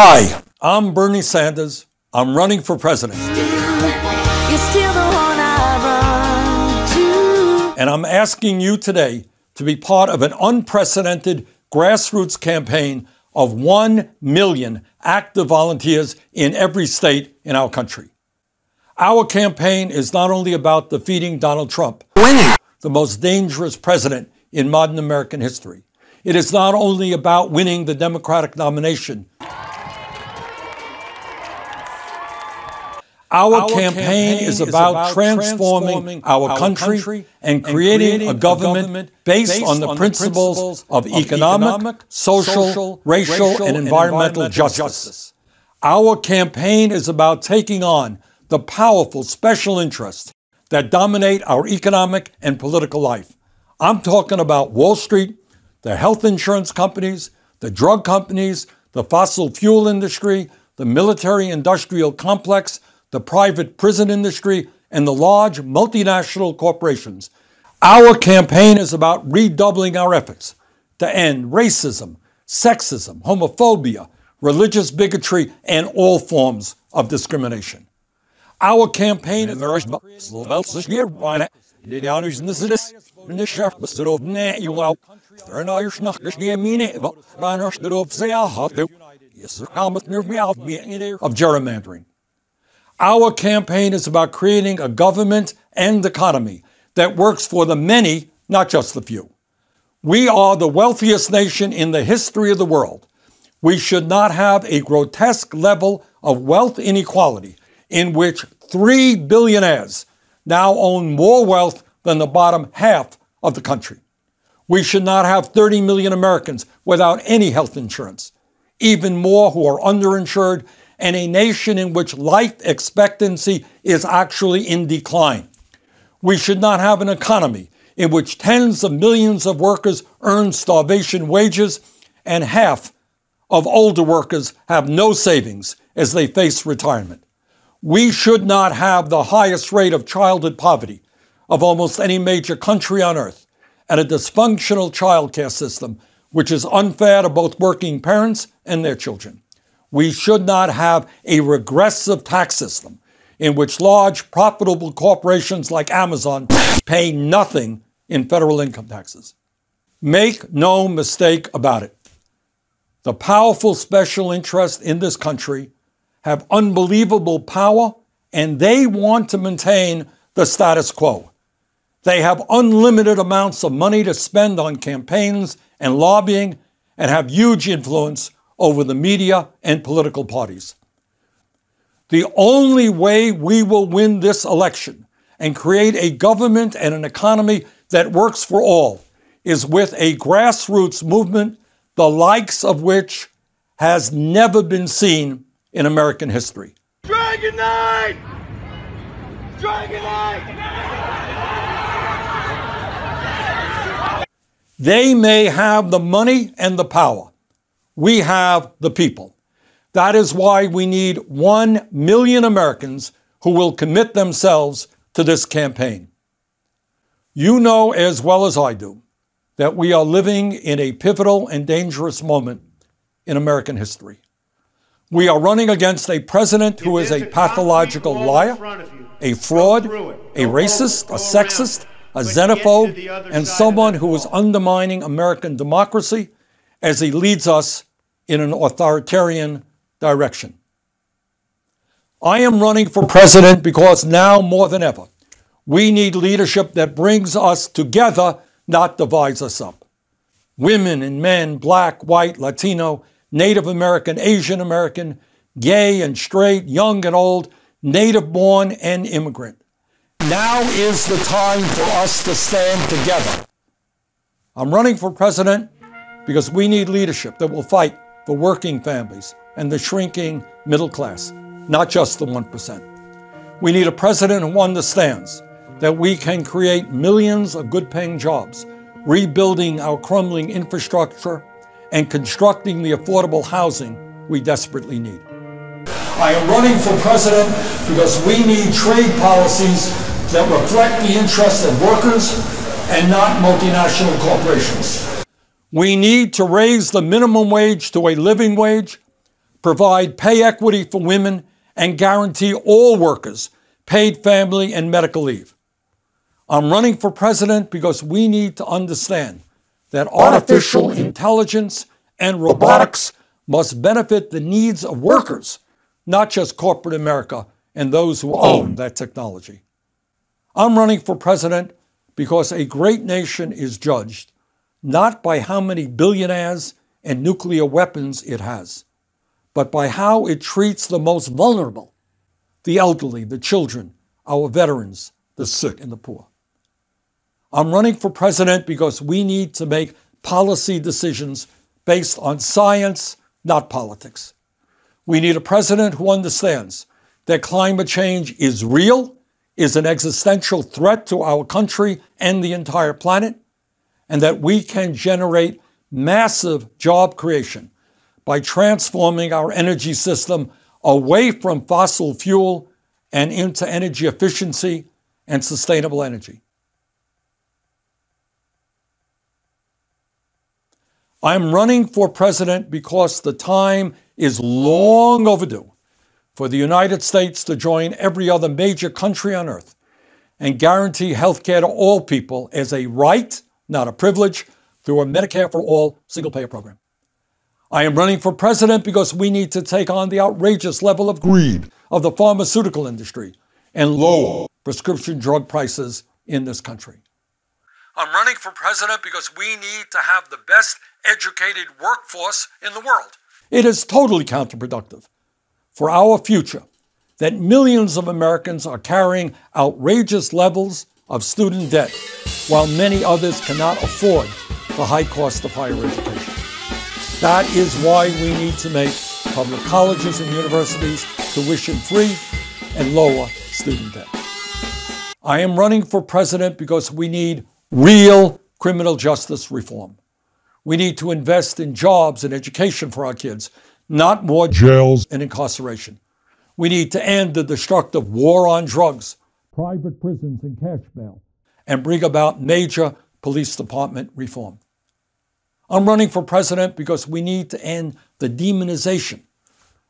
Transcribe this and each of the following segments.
Hi, I'm Bernie Sanders. I'm running for president. You're still the one I run to. And I'm asking you today to be part of an unprecedented grassroots campaign of 1 million active volunteers in every state in our country. Our campaign is not only about defeating Donald Trump, the most dangerous president in modern American history. It is not only about winning the Democratic nomination. Our campaign is about transforming our country and creating a government based on the principles of economic, social, racial, and environmental justice. Our campaign is about taking on the powerful special interests that dominate our economic and political life. I'm talking about Wall Street, the health insurance companies, the drug companies, the fossil fuel industry, the military-industrial complex, the private prison industry, and the large multinational corporations. Our campaign is about redoubling our efforts to end racism, sexism, homophobia, religious bigotry, and all forms of discrimination. Our campaign is of gerrymandering. Our campaign is about creating a government and economy that works for the many, not just the few. We are the wealthiest nation in the history of the world. We should not have a grotesque level of wealth inequality in which 3 billionaires now own more wealth than the bottom half of the country. We should not have 30 million Americans without any health insurance, even more who are underinsured, and a nation in which life expectancy is actually in decline. We should not have an economy in which tens of millions of workers earn starvation wages and half of older workers have no savings as they face retirement. We should not have the highest rate of childhood poverty of almost any major country on earth and a dysfunctional child care system which is unfair to both working parents and their children. We should not have a regressive tax system in which large, profitable corporations like Amazon pay nothing in federal income taxes. Make no mistake about it. The powerful special interests in this country have unbelievable power, and they want to maintain the status quo. They have unlimited amounts of money to spend on campaigns and lobbying and have huge influence over the media and political parties. The only way we will win this election and create a government and an economy that works for all is with a grassroots movement, the likes of which has never been seen in American history. Dragon Knight! Dragon Knight! They may have the money and the power. We have the people. That is why we need 1 million Americans who will commit themselves to this campaign. You know as well as I do that we are living in a pivotal and dangerous moment in American history. We are running against a president who is a pathological liar, a fraud, a racist, a sexist, a xenophobe, and someone who is undermining American democracy as he leads us in an authoritarian direction. I am running for president because now more than ever, we need leadership that brings us together, not divides us up. Women and men, black, white, Latino, Native American, Asian American, gay and straight, young and old, native born and immigrant. Now is the time for us to stand together. I'm running for president because we need leadership that will fight for working families and the shrinking middle class, not just the 1%. We need a president who understands that we can create millions of good-paying jobs, rebuilding our crumbling infrastructure, and constructing the affordable housing we desperately need. I am running for president because we need trade policies that reflect the interests of workers and not multinational corporations. We need to raise the minimum wage to a living wage, provide pay equity for women, and guarantee all workers paid family and medical leave. I'm running for president because we need to understand that artificial intelligence and robotics must benefit the needs of workers, not just corporate America and those who own that technology. I'm running for president because a great nation is judged not by how many billionaires and nuclear weapons it has, but by how it treats the most vulnerable, the elderly, the children, our veterans, the sick, and the poor. I'm running for president because we need to make policy decisions based on science, not politics. We need a president who understands that climate change is real, is an existential threat to our country and the entire planet, and that we can generate massive job creation by transforming our energy system away from fossil fuel and into energy efficiency and sustainable energy. I'm running for president because the time is long overdue for the United States to join every other major country on earth and guarantee health care to all people as a right, not a privilege, through a Medicare for All single-payer program. I am running for president because we need to take on the outrageous level of greed of the pharmaceutical industry and lower prescription drug prices in this country. I'm running for president because we need to have the best educated workforce in the world. It is totally counterproductive for our future that millions of Americans are carrying outrageous levels of student debt while many others cannot afford the high cost of higher education. That is why we need to make public colleges and universities tuition-free and lower student debt. I am running for president because we need real criminal justice reform. We need to invest in jobs and education for our kids, not more jails and incarceration. We need to end the destructive war on drugs, private prisons and cash bail, and bring about major police department reform. I'm running for president because we need to end the demonization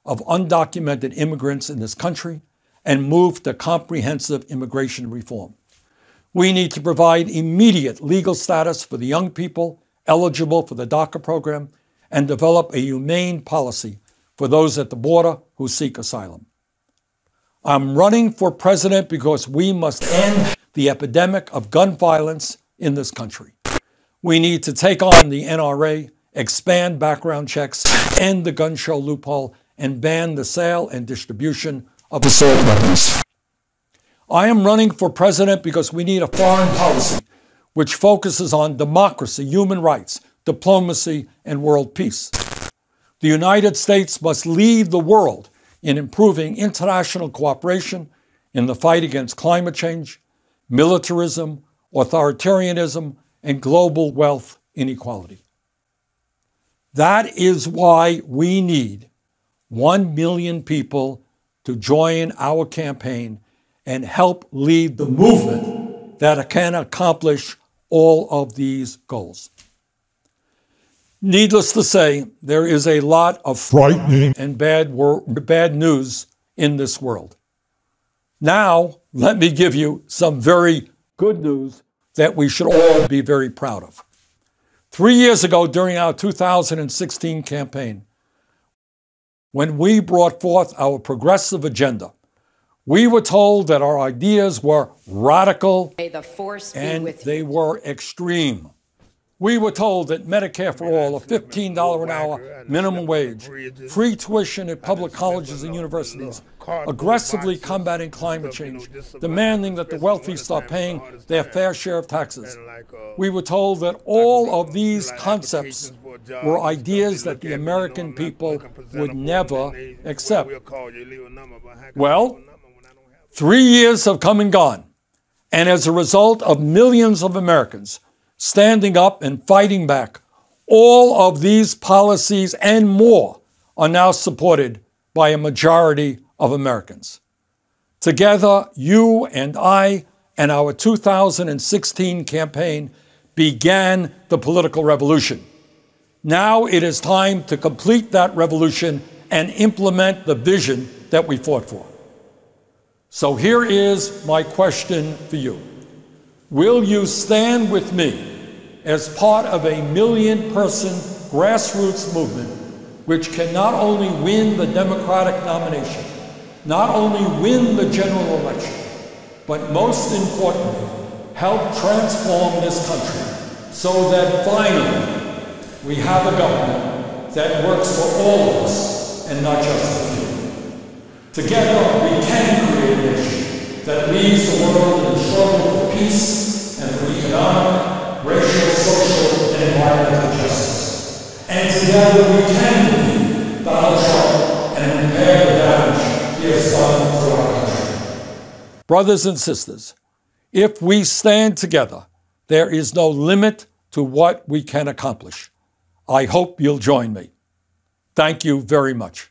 of undocumented immigrants in this country and move to comprehensive immigration reform. We need to provide immediate legal status for the young people eligible for the DACA program and develop a humane policy for those at the border who seek asylum. I'm running for president because we must end the epidemic of gun violence in this country. We need to take on the NRA, expand background checks, end the gun show loophole, and ban the sale and distribution of assault weapons. I am running for president because we need a foreign policy which focuses on democracy, human rights, diplomacy, and world peace. The United States must lead the world in improving international cooperation in the fight against climate change, militarism, authoritarianism, and global wealth inequality. That is why we need 1 million people to join our campaign and help lead the movement that can accomplish all of these goals. Needless to say, there is a lot of frightening and bad news in this world. Now, let me give you some very good news that we should all be very proud of. 3 years ago, during our 2016 campaign, when we brought forth our progressive agenda, we were told that our ideas were radical and they were extreme. We were told that Medicare for all, a $15 an hour minimum wage, free tuition at public colleges and universities, aggressively combating climate change, demanding that the wealthy start paying their fair share of taxes. We were told that all of these concepts were ideas that the American people would never accept. Well, 3 years have come and gone, and as a result of millions of Americans standing up and fighting back, all of these policies and more are now supported by a majority of Americans. Together, you and I and our 2016 campaign began the political revolution. Now it is time to complete that revolution and implement the vision that we fought for. So here is my question for you. Will you stand with me as part of a million-person grassroots movement which can not only win the Democratic nomination, not only win the general election, but most importantly, help transform this country so that finally we have a government that works for all of us and not just the few. Together we can create a nation that leads the world in the struggle for peace and for economic, racial, social, and environmental justice. And together we can defeat Donald Trump and repair the damage he has done to our country. Brothers and sisters, if we stand together, there is no limit to what we can accomplish. I hope you'll join me. Thank you very much.